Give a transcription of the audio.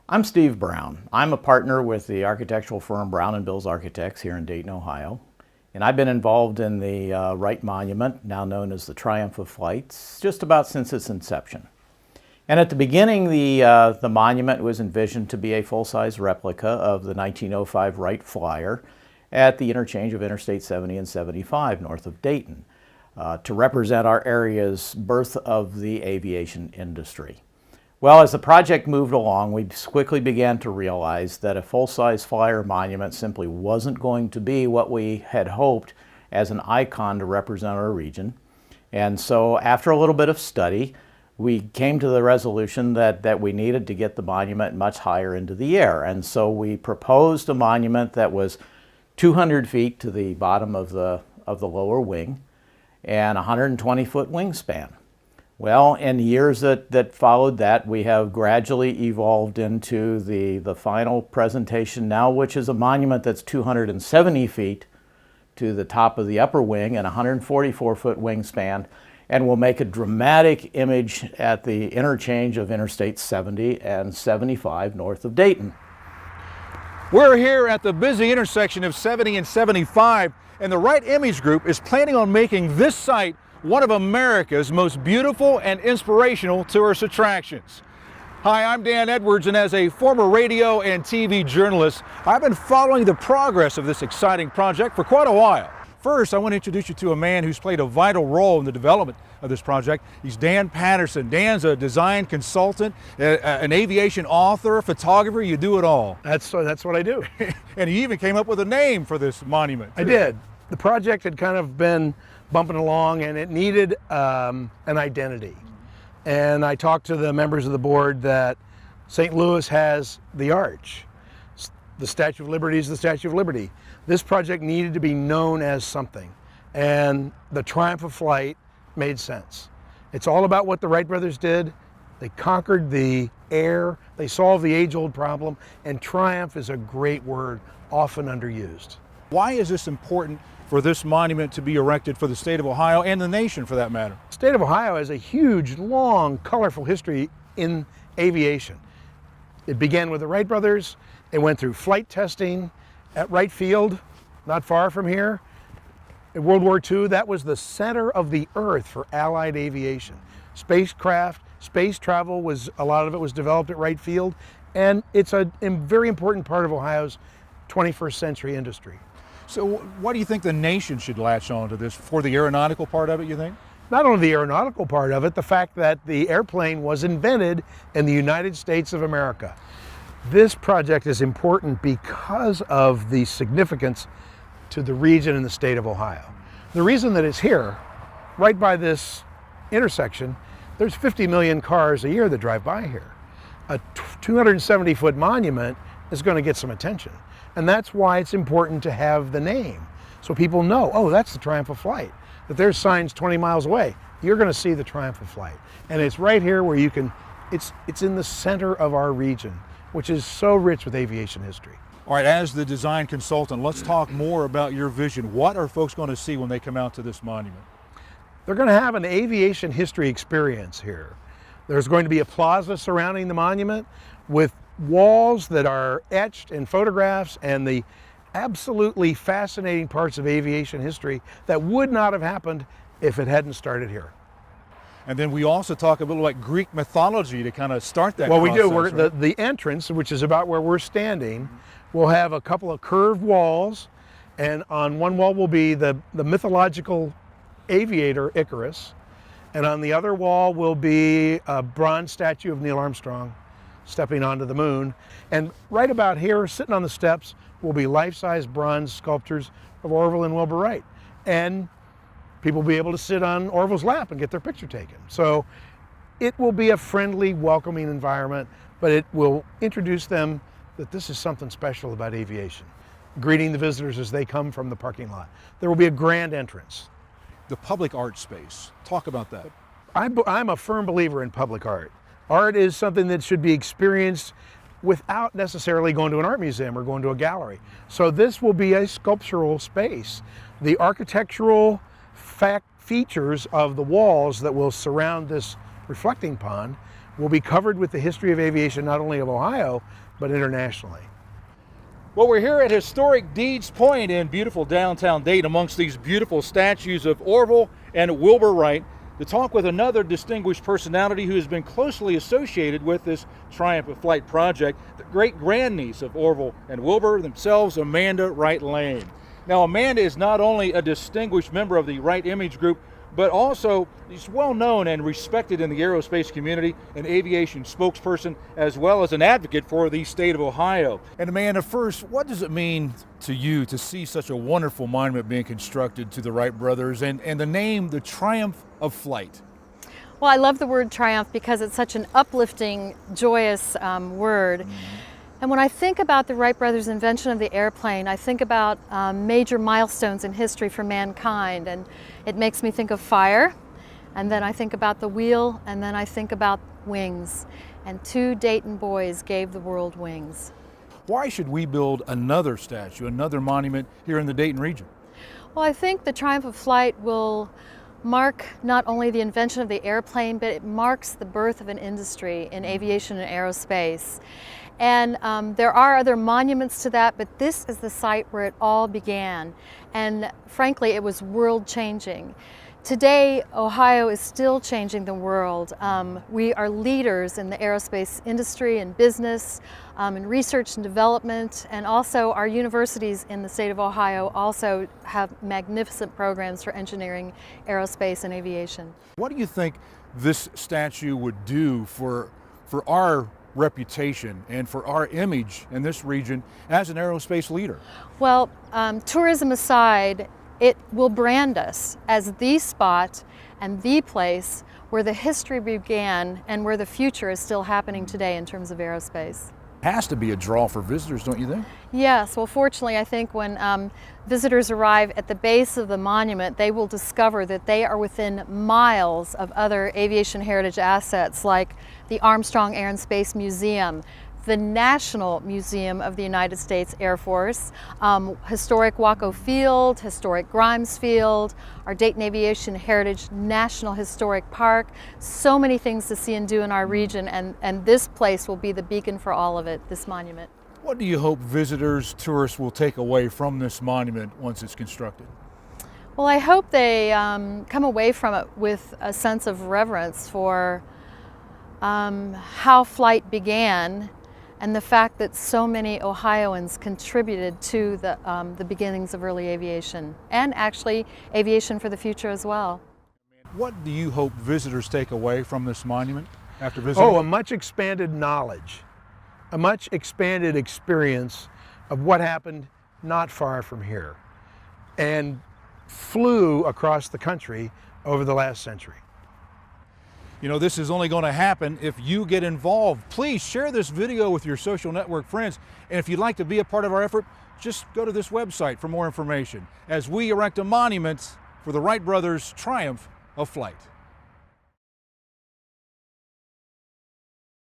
I'm Steve Brown. I'm a partner with the architectural firm Brown & Bills Architects here in Dayton, Ohio. And I've been involved in the Wright Monument, now known as the Triumph of Flights, just about since its inception. And at the beginning, the monument was envisioned to be a full-size replica of the 1905 Wright Flyer at the interchange of Interstate 70 and 75 north of Dayton to represent our area's birth of the aviation industry. Well, as the project moved along, we quickly began to realize that a full-size flyer monument simply wasn't going to be what we had hoped as an icon to represent our region. And so after a little bit of study, we came to the resolution that we needed to get the monument much higher into the air. And so we proposed a monument that was 200 feet to the bottom of the lower wing and 120-foot wingspan. Well, in the years that followed that, we have gradually evolved into the final presentation now, which is a monument that's 270 feet to the top of the upper wing and 144-foot wingspan, and will make a dramatic image at the interchange of Interstate 70 and 75 north of Dayton. We're here at the busy intersection of 70 and 75, and the Wright Image Group is planning on making this site one of America's most beautiful and inspirational tourist attractions. Hi, I'm Dan Edwards, and as a former radio and TV journalist, I've been following the progress of this exciting project for quite a while. First, I want to introduce you to a man who's played a vital role in the development of this project. He's Dan Patterson. Dan's a design consultant, an aviation author, photographer, you do it all. That's what I do. And he even came up with a name for this monument, too. I did. The project had kind of been bumping along and it needed an identity. And I talked to the members of the board that St. Louis has the Arch. The Statue of Liberty is the Statue of Liberty. This project needed to be known as something. And the Triumph of Flight made sense. It's all about what the Wright brothers did. They conquered the air, they solved the age-old problem, and triumph is a great word, often underused. Why is this important for this monument to be erected for the state of Ohio and the nation, for that matter? The state of Ohio has a huge, long, colorful history in aviation. It began with the Wright brothers. It went through flight testing at Wright Field, not far from here. In World War II, that was the center of the earth for Allied aviation. Spacecraft, space travel, a lot of it was developed at Wright Field, and it's a very important part of Ohio's 21st century industry. So why do you think the nation should latch on to this? For the aeronautical part of it, you think? Not only the aeronautical part of it, the fact that the airplane was invented in the United States of America. This project is important because of the significance to the region and the state of Ohio. The reason that it's here, right by this intersection, there's 50 million cars a year that drive by here. A 270-foot monument is going to get some attention. And that's why it's important to have the name, so people know, oh, that's the Triumph of Flight. That there's signs 20 miles away, you're going to see the Triumph of Flight. And it's right here where you can, it's in the center of our region, which is so rich with aviation history. All right, as the design consultant, let's talk more about your vision. What are folks going to see when they come out to this monument? They're going to have an aviation history experience here. There's going to be a plaza surrounding the monument with walls that are etched in photographs and the absolutely fascinating parts of aviation history that would not have happened if it hadn't started here. And then we also talk a little like Greek mythology to kind of start that Well, process, we do. right? The entrance, which is about where we're standing, will have a couple of curved walls, and on one wall will be the mythological aviator Icarus, and on the other wall will be a bronze statue of Neil Armstrong stepping onto the moon. And right about here, sitting on the steps, will be life-size bronze sculptures of Orville and Wilbur Wright. And people will be able to sit on Orville's lap and get their picture taken. So it will be a friendly, welcoming environment, but it will introduce them that this is something special about aviation, greeting the visitors as they come from the parking lot. There will be a grand entrance. The public art space, talk about that. I'm a firm believer in public art. Art is something that should be experienced without necessarily going to an art museum or going to a gallery. So this will be a sculptural space. The architectural features of the walls that will surround this reflecting pond will be covered with the history of aviation, not only of Ohio, but internationally. Well, we're here at historic Deeds Point in beautiful downtown Dayton amongst these beautiful statues of Orville and Wilbur Wright to talk with another distinguished personality who has been closely associated with this Triumph of Flight project, the great-grandniece of Orville and Wilbur, themselves Amanda Wright Lane. Now, Amanda is not only a distinguished member of the Wright Image Group, but also she's well known and respected in the aerospace community, an aviation spokesperson, as well as an advocate for the state of Ohio. And Amanda, first, what does it mean to you to see such a wonderful monument being constructed to the Wright brothers and the name, the Triumph of Flight? Well, I love the word triumph because it's such an uplifting, joyous word. And when I think about the Wright brothers' invention of the airplane, I think about major milestones in history for mankind, and it makes me think of fire, and then I think about the wheel, and then I think about wings. And two Dayton boys gave the world wings. Why should we build another statue, another monument here in the Dayton region? Well, I think the Triumph of Flight will mark not only the invention of the airplane, but it marks the birth of an industry in aviation and aerospace. And there are other monuments to that, but this is the site where it all began. And frankly, it was world-changing. Today, Ohio is still changing the world. We are leaders in the aerospace industry and business, in research and development, and also our universities in the state of Ohio also have magnificent programs for engineering, aerospace, and aviation. What do you think this statue would do for our reputation and for our image in this region as an aerospace leader? Well, tourism aside, it will brand us as the spot and the place where the history began and where the future is still happening today in terms of aerospace. Has to be a draw for visitors, don't you think? Yes, well, fortunately, I think when visitors arrive at the base of the monument, they will discover that they are within miles of other aviation heritage assets like the Armstrong Air and Space Museum, the National Museum of the United States Air Force, historic Waco Field, historic Grimes Field, our Dayton Aviation Heritage National Historic Park. So many things to see and do in our region, and this place will be the beacon for all of it, this monument. What do you hope visitors, tourists will take away from this monument once it's constructed? Well, I hope they come away from it with a sense of reverence for how flight began and the fact that so many Ohioans contributed to the beginnings of early aviation, and actually aviation for the future as well. What do you hope visitors take away from this monument after visiting? Oh, a much expanded knowledge, a much expanded experience of what happened not far from here and flew across the country over the last century. You know, this is only going to happen if you get involved. Please share this video with your social network friends. And if you'd like to be a part of our effort, just go to this website for more information as we erect a monument for the Wright brothers' Triumph of Flight.